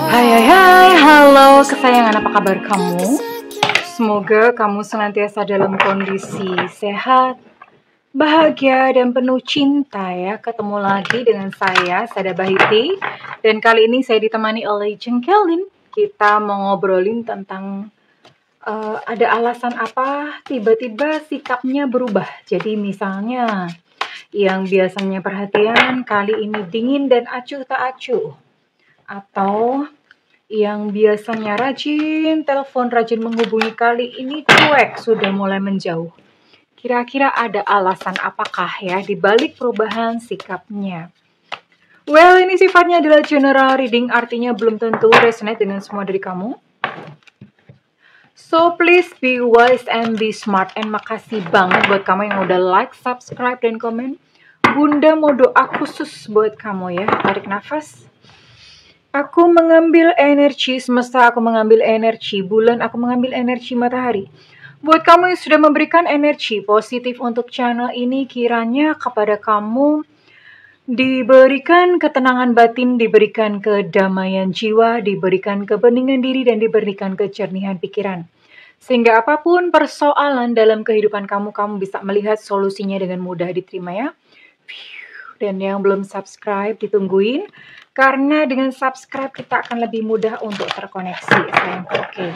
Hai, halo kesayangan, apa kabar kamu? Semoga kamu senantiasa dalam kondisi sehat, bahagia, dan penuh cinta ya. Ketemu lagi dengan saya, Sada Bahiti. Dan kali ini saya ditemani oleh Jengkelin. Kita mau ngobrolin tentang ada alasan apa tiba-tiba sikapnya berubah. Jadi misalnya yang biasanya perhatian kali ini dingin dan acuh tak acuh. Atau yang biasanya rajin telepon, rajin menghubungi, kali ini cuek, sudah mulai menjauh. Kira-kira ada alasan apakah ya di balik perubahan sikapnya? Well, ini sifatnya adalah general reading, artinya belum tentu resonate dengan semua dari kamu. So please be wise and be smart. And makasih banget buat kamu yang udah like, subscribe, dan komen. Bunda mau doa khusus buat kamu ya. Tarik nafas. Aku mengambil energi semesta, aku mengambil energi bulan, aku mengambil energi matahari. Buat kamu yang sudah memberikan energi positif untuk channel ini, kiranya kepada kamu diberikan ketenangan batin, diberikan kedamaian jiwa, diberikan kebeningan diri, dan diberikan kejernihan pikiran. Sehingga apapun persoalan dalam kehidupan kamu, kamu bisa melihat solusinya dengan mudah, diterima ya. Dan yang belum subscribe, ditungguin. Karena dengan subscribe kita akan lebih mudah untuk terkoneksi. Sayangku, oke.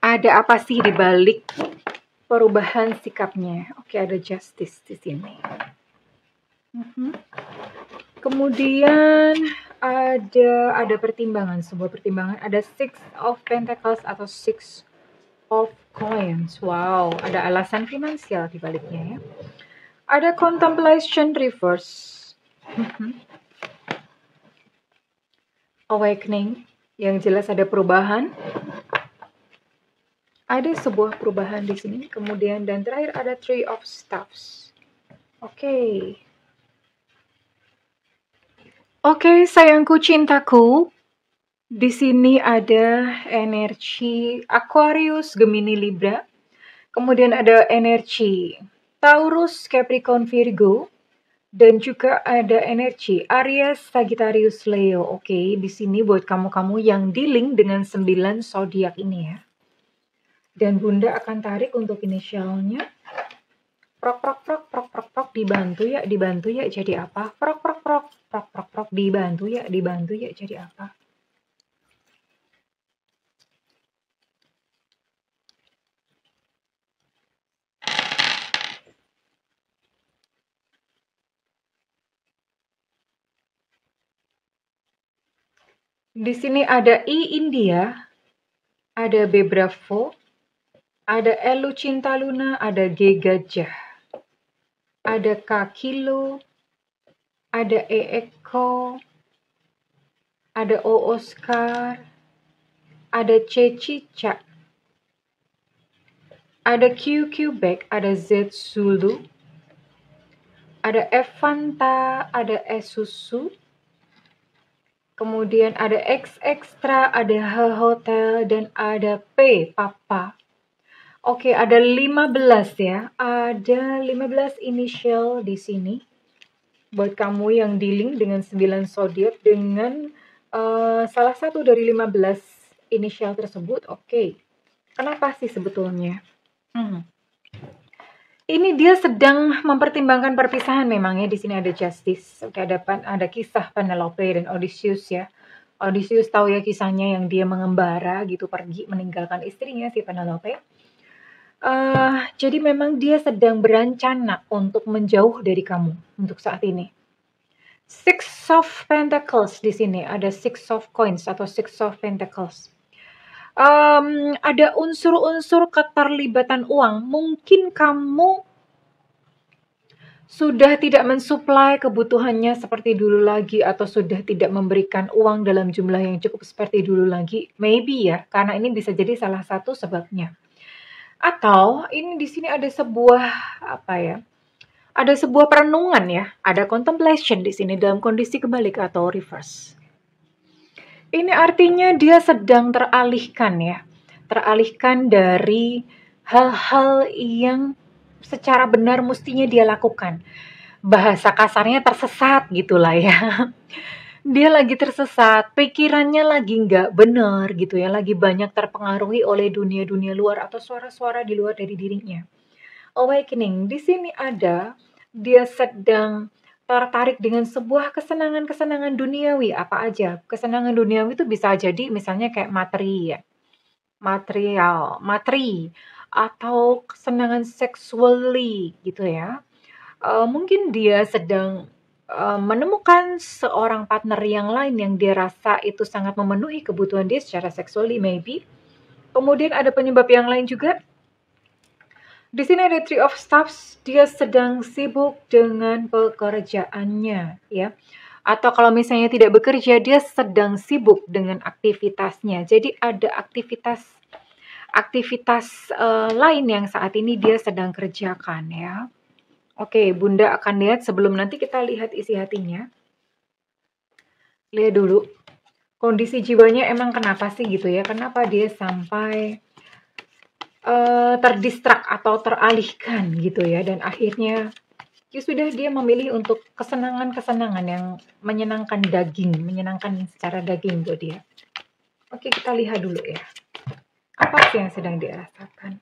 Ada apa sih di balik perubahan sikapnya? Oke, ada justice di sini. Kemudian ada pertimbangan, sebuah pertimbangan. Ada Six of Pentacles atau Six of Coins. Wow, ada alasan finansial di baliknya ya. Ada Contemplation Reverse. Awakening, yang jelas ada perubahan. Ada sebuah perubahan di sini. Kemudian dan terakhir ada Three of Staffs. Oke, sayangku, cintaku. Di sini ada energi Aquarius, Gemini, Libra. Kemudian ada energi Taurus, Capricorn, Virgo. Dan juga ada energi Aries, Sagittarius, Leo. Oke, di sini buat kamu-kamu yang dealing dengan 9 zodiak ini ya. Dan Bunda akan tarik untuk inisialnya. Prok, prok, prok, prok, prok, prok, dibantu ya, jadi apa? Prok, prok, prok, prok, prok, prok, dibantu ya, jadi apa? Di sini ada I India, ada B Bravo, ada L Cinta Luna, ada G Gajah, ada K Kilo, ada E Eko, ada O Oscar, ada C Cicak, ada Q Quebec, ada Z Zulu, ada F Fanta, ada S Susu. Kemudian ada X Extra, ada H Hotel, dan ada P Papa. Oke, ada 15 ya. Ada 15 inisial di sini. Buat kamu yang dealing dengan 9 zodiak dengan salah satu dari 15 inisial tersebut. Oke. Kenapa sih sebetulnya? Ini dia sedang mempertimbangkan perpisahan memang ya. Di sini ada justice. Oke, ada kisah Penelope dan Odysseus ya. Odysseus tahu ya kisahnya yang dia mengembara gitu, pergi meninggalkan istrinya si Penelope. Jadi memang dia sedang berencana untuk menjauh dari kamu untuk saat ini. Six of Pentacles di sini, ada Six of Coins atau Six of Pentacles. Ada unsur-unsur keterlibatan uang. Mungkin kamu sudah tidak mensuplai kebutuhannya seperti dulu lagi, atau sudah tidak memberikan uang dalam jumlah yang cukup seperti dulu lagi. Maybe ya, karena ini bisa jadi salah satu sebabnya. Atau ini di sini ada sebuah ada sebuah perenungan ya. Ada contemplation di sini dalam kondisi kebalik atau reverse. Ini artinya dia sedang teralihkan ya. Teralihkan dari hal-hal yang secara benar mestinya dia lakukan. bahasa kasarnya tersesat gitulah ya. Dia lagi tersesat, pikirannya lagi nggak bener gitu ya, lagi banyak terpengaruhi oleh dunia-dunia luar atau suara-suara di luar dari dirinya. Awakening, di sini ada, dia sedang tertarik dengan sebuah kesenangan-kesenangan duniawi, apa aja. Kesenangan duniawi itu bisa jadi misalnya kayak materi ya, materi, atau kesenangan sexually gitu ya. Mungkin dia sedang menemukan seorang partner yang lain yang dia rasa itu sangat memenuhi kebutuhan dia secara sexually maybe. Kemudian ada penyebab yang lain juga. Di sini ada Three of Staffs, dia sedang sibuk dengan pekerjaannya ya. Atau kalau misalnya tidak bekerja, dia sedang sibuk dengan aktivitasnya. Jadi ada aktivitas aktivitas lain yang saat ini dia sedang kerjakan ya. Oke, Bunda akan lihat sebelum nanti kita lihat isi hatinya. Lihat dulu, kondisi jiwanya emang kenapa sih gitu ya, kenapa dia sampai terdistrak atau teralihkan gitu ya, dan akhirnya ya sudah dia memilih untuk kesenangan-kesenangan yang menyenangkan daging, menyenangkan secara daging buat dia. Oke, kita lihat dulu ya, apa sih yang sedang dia rasakan.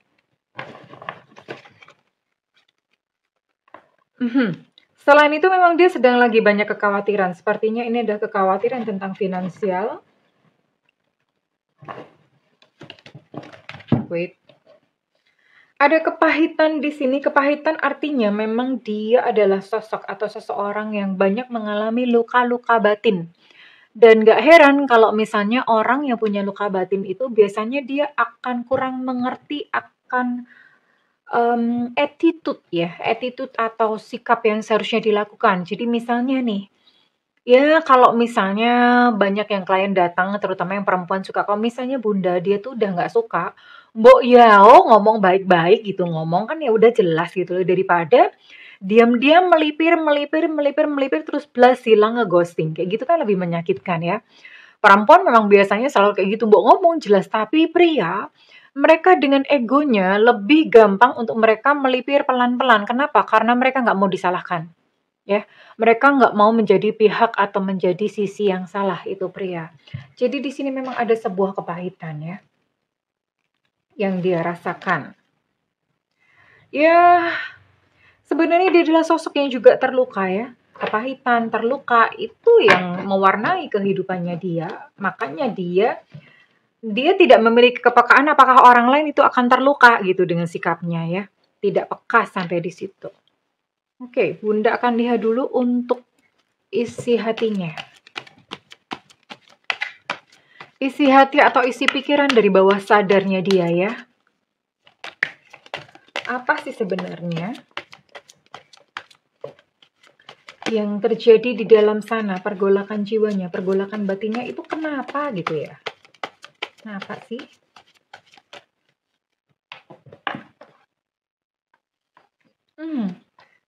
Selain itu memang dia sedang lagi banyak kekhawatiran. Sepertinya ini adalah kekhawatiran tentang finansial. Wait. Ada kepahitan di sini. Kepahitan artinya memang dia adalah sosok atau seseorang yang banyak mengalami luka-luka batin. Dan gak heran kalau misalnya orang yang punya luka batin itu biasanya dia akan kurang mengerti akan attitude atau sikap yang seharusnya dilakukan. Jadi misalnya nih, ya kalau misalnya banyak yang klien datang, terutama yang perempuan suka, kalau misalnya Bunda dia tuh udah nggak suka, mbok ya ngomong baik-baik gitu, ngomong kan ya udah jelas gitu loh, daripada diam-diam melipir terus blas hilang ngeghosting, kayak gitu kan lebih menyakitkan ya. Perempuan memang biasanya selalu kayak gitu, mbok ngomong jelas, tapi pria mereka dengan egonya lebih gampang untuk mereka melipir pelan-pelan. Kenapa? Karena mereka nggak mau disalahkan. Ya, mereka nggak mau menjadi pihak atau menjadi sisi yang salah, itu pria. Jadi di sini memang ada sebuah kepahitan ya, yang dia rasakan. Ya, sebenarnya dia adalah sosok yang juga terluka ya. Kepahitan, terluka itu yang mewarnai kehidupannya dia. Makanya dia tidak memiliki kepekaan apakah orang lain itu akan terluka gitu dengan sikapnya ya. Tidak peka sampai di situ. Oke, Bunda akan lihat dulu untuk isi hatinya. Isi hati atau isi pikiran dari bawah sadarnya dia ya. Apa sih sebenarnya yang terjadi di dalam sana, pergolakan jiwanya, pergolakan batinnya itu kenapa gitu ya? Kenapa sih?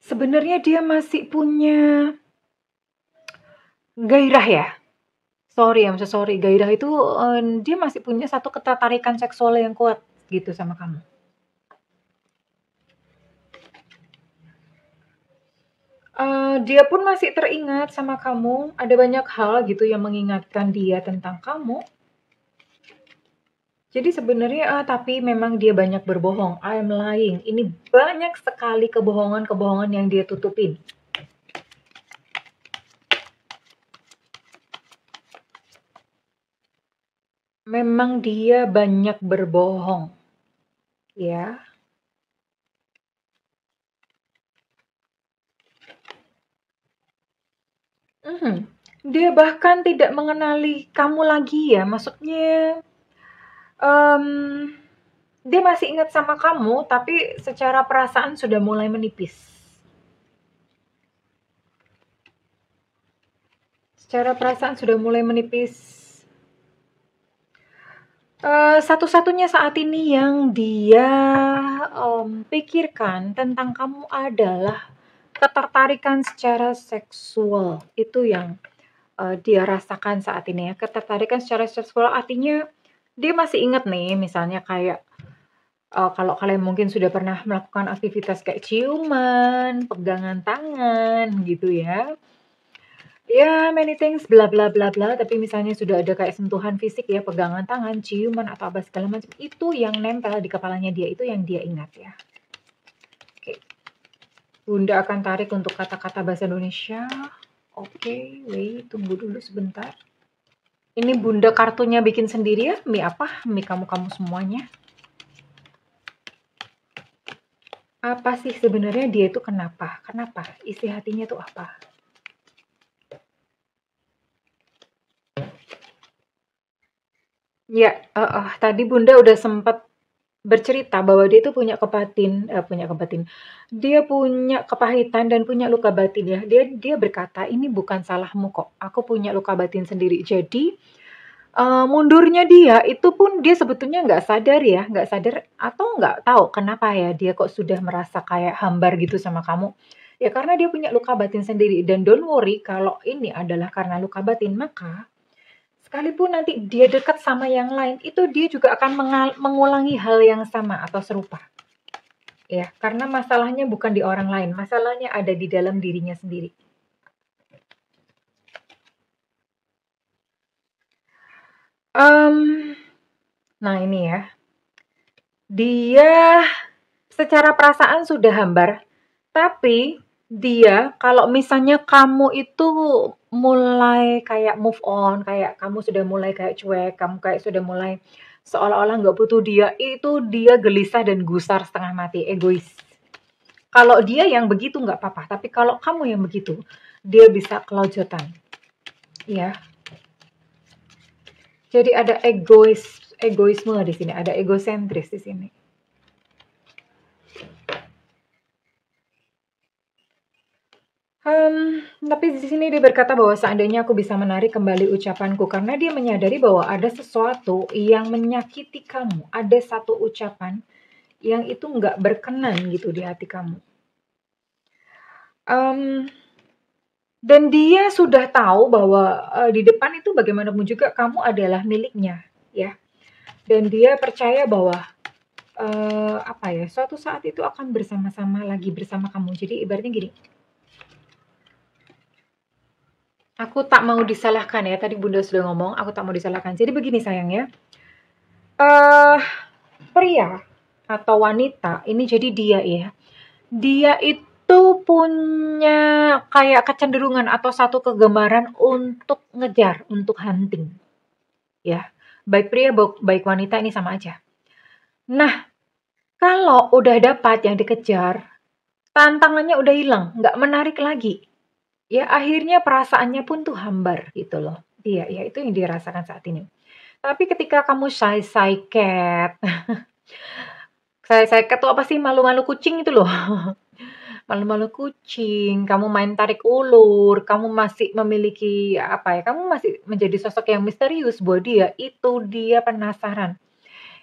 Sebenarnya dia masih punya gairah ya. Sorry, gairah itu dia masih punya satu ketertarikan seksual yang kuat gitu sama kamu. Dia pun masih teringat sama kamu. Ada banyak hal gitu yang mengingatkan dia tentang kamu. Jadi sebenarnya tapi memang dia banyak berbohong. I am lying. Ini banyak sekali kebohongan-kebohongan yang dia tutupin. Memang dia banyak berbohong. Ya. Dia bahkan tidak mengenali kamu lagi ya. Maksudnya dia masih ingat sama kamu, tapi secara perasaan sudah mulai menipis. Secara perasaan sudah mulai menipis. Satu-satunya saat ini yang dia pikirkan tentang kamu adalah ketertarikan secara seksual. Itu yang dia rasakan saat ini ya. Ketertarikan secara seksual artinya dia masih ingat nih, misalnya kayak Kalau kalian mungkin sudah pernah melakukan aktivitas kayak ciuman, pegangan tangan gitu ya. Ya, many things bla bla bla bla, tapi misalnya sudah ada kayak sentuhan fisik ya, pegangan tangan, ciuman atau apa segala macam, itu yang nempel di kepalanya dia, itu yang dia ingat ya. Oke. Bunda akan tarik untuk kata-kata bahasa Indonesia. Oke, wait, tunggu dulu sebentar. Ini Bunda kartunya bikin sendiri ya, mie apa? Mie kamu-kamu semuanya. Apa sih sebenarnya dia itu kenapa? Kenapa? Isi hatinya itu apa? Ya, tadi Bunda udah sempat bercerita bahwa dia itu dia punya kepahitan dan punya luka batin ya. Dia berkata, "Ini bukan salahmu kok, aku punya luka batin sendiri." Jadi, mundurnya dia itu pun dia sebetulnya nggak sadar ya, nggak sadar atau nggak tahu kenapa ya dia kok sudah merasa kayak hambar gitu sama kamu. Ya karena dia punya luka batin sendiri dan don't worry kalau ini adalah karena luka batin, maka sekalipun nanti dia dekat sama yang lain, itu dia juga akan mengulangi hal yang sama atau serupa. Ya, karena masalahnya bukan di orang lain, masalahnya ada di dalam dirinya sendiri. Nah ini ya, dia secara perasaan sudah hambar, tapi dia kalau misalnya kamu itu mulai kayak move on, kayak kamu sudah mulai kayak cuek, kamu kayak sudah mulai seolah-olah nggak butuh dia, itu dia gelisah dan gusar setengah mati, egois. Kalau dia yang begitu nggak apa-apa, tapi kalau kamu yang begitu, dia bisa kelojotan. Ya, jadi ada egoisme di sini, ada egosentris di sini. Tapi di sini dia berkata bahwa seandainya aku bisa menarik kembali ucapanku, karena dia menyadari bahwa ada sesuatu yang menyakiti kamu, ada satu ucapan yang itu nggak berkenan gitu di hati kamu. Dan dia sudah tahu bahwa di depan itu bagaimanapun juga kamu adalah miliknya, ya. Dan dia percaya bahwa suatu saat itu akan bersama-sama lagi bersama kamu. Jadi ibaratnya gini, aku tak mau disalahkan ya, tadi Bunda sudah ngomong, aku tak mau disalahkan. Jadi begini sayang ya, pria atau wanita, ini jadi dia ya, dia itu punya kayak kecenderungan atau satu kegemaran untuk ngejar, untuk hunting. Ya, baik pria, baik wanita ini sama aja. Nah, kalau udah dapat yang dikejar, tantangannya udah hilang, nggak menarik lagi. Ya akhirnya perasaannya pun tuh hambar gitu loh. Iya, ya itu yang dirasakan saat ini. Tapi ketika kamu shy cat, shy cat tuh apa sih, malu-malu kucing itu loh. Malu-malu kucing, kamu main tarik ulur, kamu masih memiliki apa ya, kamu masih menjadi sosok yang misterius buat dia, itu dia penasaran.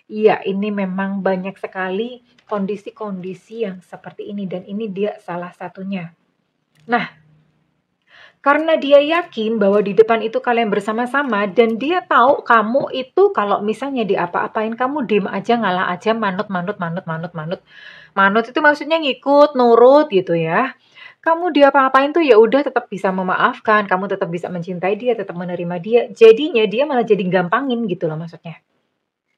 Iya, ini memang banyak sekali kondisi-kondisi yang seperti ini dan ini dia salah satunya. Nah, karena dia yakin bahwa di depan itu kalian bersama-sama dan dia tahu kamu itu kalau misalnya diapa-apain kamu diem aja, ngalah aja, manut. Manut itu maksudnya ngikut, nurut gitu ya. Kamu diapa-apain tuh ya udah tetap bisa memaafkan, kamu tetap bisa mencintai dia, tetap menerima dia. Jadinya dia malah jadi gampangin gitu loh maksudnya.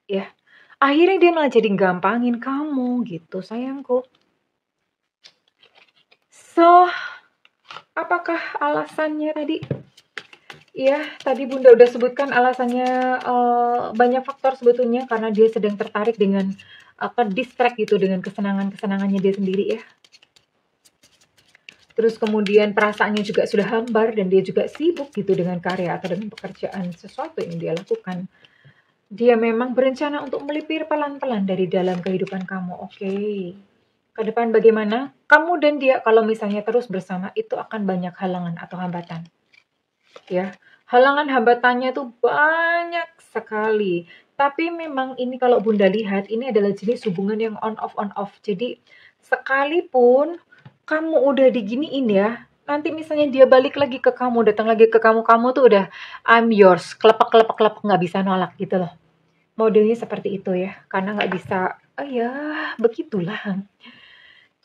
Ya. Akhirnya dia malah jadi gampangin kamu gitu, sayangku. So, apakah alasannya tadi? Ya, tadi Bunda udah sebutkan alasannya, banyak faktor sebetulnya karena dia sedang tertarik dengan, ke-distract gitu dengan kesenangan-kesenangannya dia sendiri ya. Terus kemudian perasaannya juga sudah hambar dan dia juga sibuk gitu dengan karya atau dengan pekerjaan sesuatu yang dia lakukan. Dia memang berencana untuk melipir pelan-pelan dari dalam kehidupan kamu, oke. Ke depan bagaimana? Kamu dan dia kalau misalnya terus bersama itu akan banyak halangan atau hambatan. Ya, halangan hambatannya tuh banyak sekali. Tapi memang ini kalau Bunda lihat ini adalah jenis hubungan yang on off. Jadi sekalipun kamu udah diginiin ya, nanti misalnya dia balik lagi ke kamu, datang lagi ke kamu, kamu tuh udah I'm yours, kelepek nggak bisa nolak gitu loh. Modelnya seperti itu ya, karena nggak bisa Oh ya, begitulah.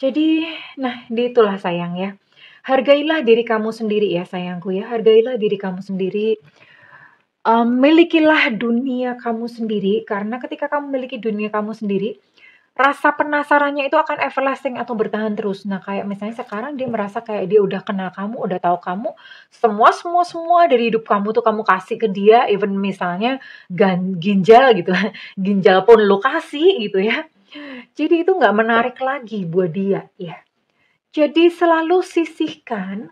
Jadi, nah itulah sayang ya. Hargailah diri kamu sendiri ya sayangku ya. Hargailah diri kamu sendiri. Milikilah dunia kamu sendiri karena ketika kamu memiliki dunia kamu sendiri, rasa penasarannya itu akan everlasting atau bertahan terus. Nah, kayak misalnya sekarang dia merasa kayak dia udah kenal kamu, udah tahu kamu, semua dari hidup kamu tuh kamu kasih ke dia, even misalnya ginjal gitu, ginjal pun lu kasih gitu ya. Jadi itu nggak menarik lagi buat dia ya. Jadi selalu sisihkan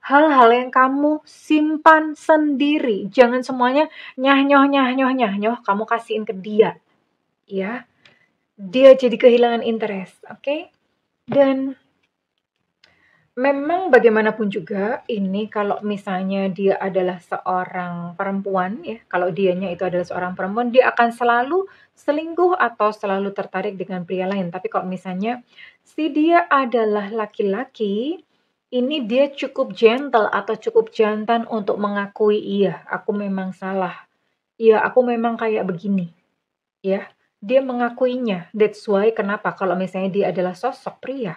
hal-hal yang kamu simpan sendiri. Jangan semuanya nyah-nyoh, kamu kasihin ke dia. Ya, dia jadi kehilangan interest, oke? Dan memang bagaimanapun juga ini kalau misalnya dia adalah seorang perempuan ya, kalau dianya itu adalah seorang perempuan, dia akan selalu selingkuh atau selalu tertarik dengan pria lain. Tapi kalau misalnya si dia adalah laki-laki, ini dia cukup gentle atau cukup jantan untuk mengakui, iya, aku memang salah. Iya, aku memang kayak begini. Ya, dia mengakuinya. That's why kenapa kalau misalnya dia adalah sosok pria,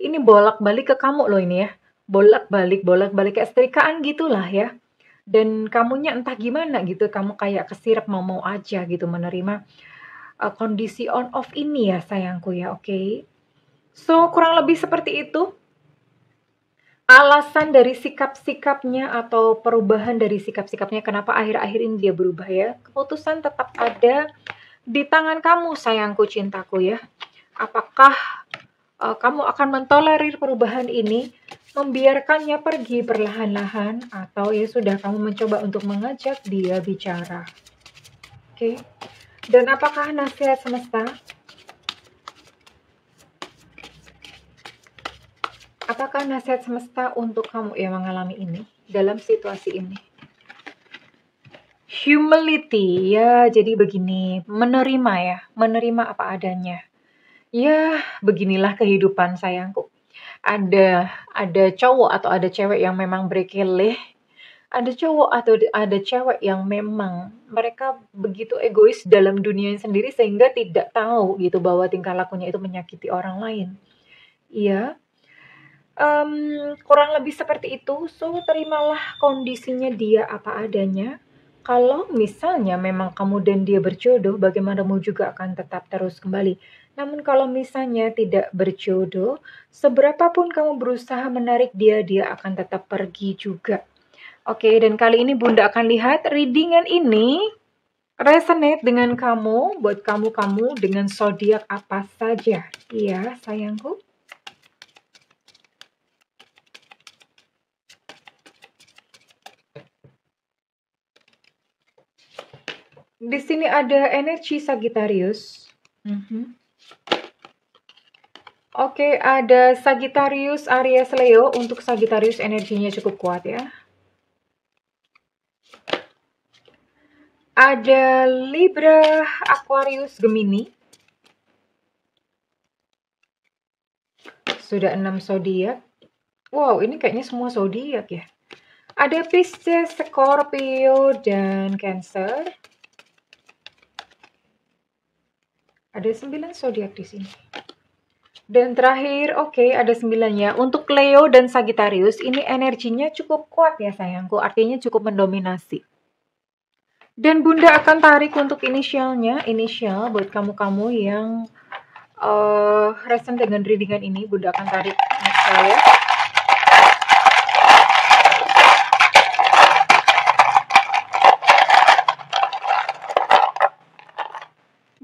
ini bolak-balik ke kamu loh ini ya. Bolak-balik kayak setrikaan gitulah ya. Dan kamunya entah gimana gitu, kamu kayak kesirep mau-mau aja gitu menerima kondisi on off ini ya sayangku ya, oke? So, kurang lebih seperti itu alasan dari sikap-sikapnya atau perubahan dari sikap-sikapnya kenapa akhir-akhir ini dia berubah ya. Keputusan tetap ada di tangan kamu sayangku cintaku ya. Apakah kamu akan mentolerir perubahan ini, membiarkannya pergi perlahan-lahan, atau ya sudah kamu mencoba untuk mengajak dia bicara. Oke. Dan apakah nasihat semesta? Apakah nasihat semesta untuk kamu yang mengalami ini dalam situasi ini? Humility, ya jadi begini, menerima ya, menerima apa adanya. Ya, beginilah kehidupan sayangku. Ada cowok atau ada cewek yang memang berkeleh, ada cowok atau ada cewek yang memang mereka begitu egois dalam dunianya sendiri sehingga tidak tahu gitu bahwa tingkah lakunya itu menyakiti orang lain. Iya, kurang lebih seperti itu. So, terimalah kondisinya dia apa adanya. Kalau misalnya memang kamu dan dia berjodoh, bagaimanapun juga akan tetap terus kembali. Namun kalau misalnya tidak berjodoh, seberapapun kamu berusaha menarik dia, dia akan tetap pergi juga. Oke, dan kali ini Bunda akan lihat readingan ini resonate dengan kamu, buat kamu dengan zodiak apa saja. Iya, sayangku. Di sini ada energi Sagittarius. Oke, ada Sagittarius, Aries, Leo. Untuk Sagittarius energinya cukup kuat ya. Ada Libra, Aquarius, Gemini. Sudah 6 zodiak. Wow, ini kayaknya semua zodiak ya. Ada Pisces, Scorpio, dan Cancer. Ada 9 zodiak di sini. Dan terakhir, oke, ada 9-nya. Untuk Leo dan Sagittarius, ini energinya cukup kuat ya sayangku. Artinya cukup mendominasi. Dan Bunda akan tarik untuk inisialnya. Inisial buat kamu-kamu yang resonate dengan readingan ini. Bunda akan tarik inisialnya.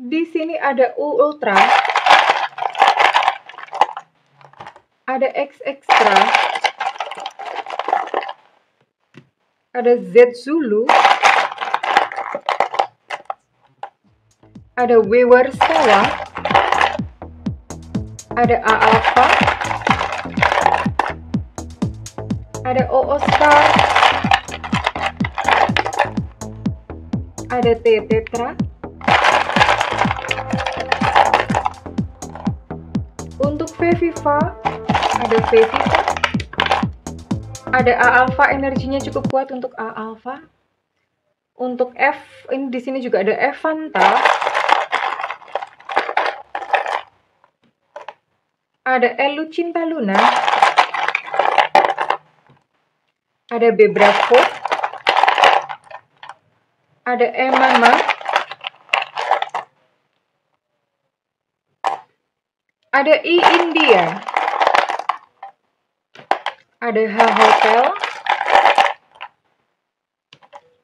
Di sini ada U Ultra, ada X Extra, ada Z Zulu, ada W Warsawa, ada A Alpha, ada O Oscar, ada T Tetra. Untuk V Viva, ada V Viva, ada A Alpha, energinya cukup kuat untuk A Alpha. Untuk F, ini di sini juga ada Evanta, Ada Elu Cinta Luna. Ada B Bravo. Ada E Mama. Ada I India. Ada H Hotel.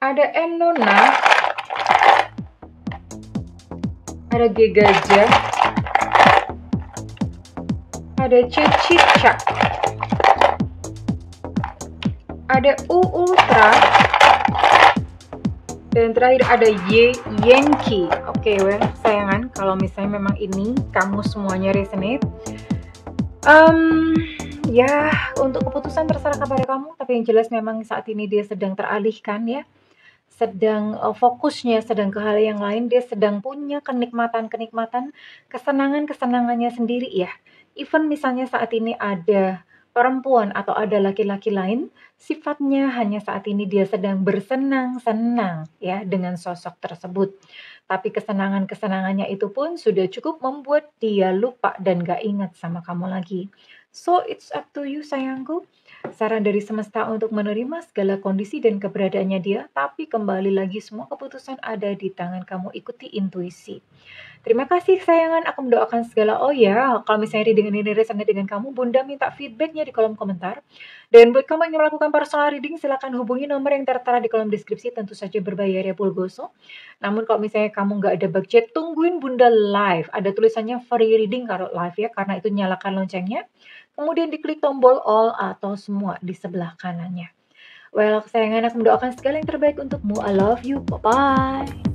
Ada N Nona. Ada G Gajah. Ada C Cicak. Ada U Ultra. Dan terakhir ada Y Yankee. Oke, well, sayangan, kalau misalnya memang ini kamu semuanya resonate, ya untuk keputusan terserah kepada kamu. Tapi yang jelas memang saat ini dia sedang teralihkan ya, sedang fokusnya sedang ke hal yang lain. Dia sedang punya kenikmatan-kenikmatan, kesenangan-kesenangannya sendiri ya. Even misalnya saat ini ada perempuan atau ada laki-laki lain, sifatnya hanya saat ini dia sedang bersenang-senang ya dengan sosok tersebut. Tapi kesenangan-kesenangannya itu pun sudah cukup membuat dia lupa dan gak ingat sama kamu lagi. So it's up to you sayangku. Saran dari semesta untuk menerima segala kondisi dan keberadaannya dia, tapi kembali lagi semua keputusan ada di tangan kamu, ikuti intuisi. Terima kasih sayangan, aku mendoakan segala. Oh ya, kalau misalnya dengan ini resonate dengan kamu, Bunda minta feedbacknya di kolom komentar. Dan buat kamu yang melakukan personal reading, silakan hubungi nomor yang tertera di kolom deskripsi, tentu saja berbayar ya Pulgoso. Namun kalau misalnya kamu nggak ada budget, tungguin Bunda live. Ada tulisannya free reading kalau live ya, karena itu nyalakan loncengnya. Kemudian diklik tombol all atau semua di sebelah kanannya. Well, kesayangan, aku mendoakan segala yang terbaik untukmu. I love you. Bye-bye.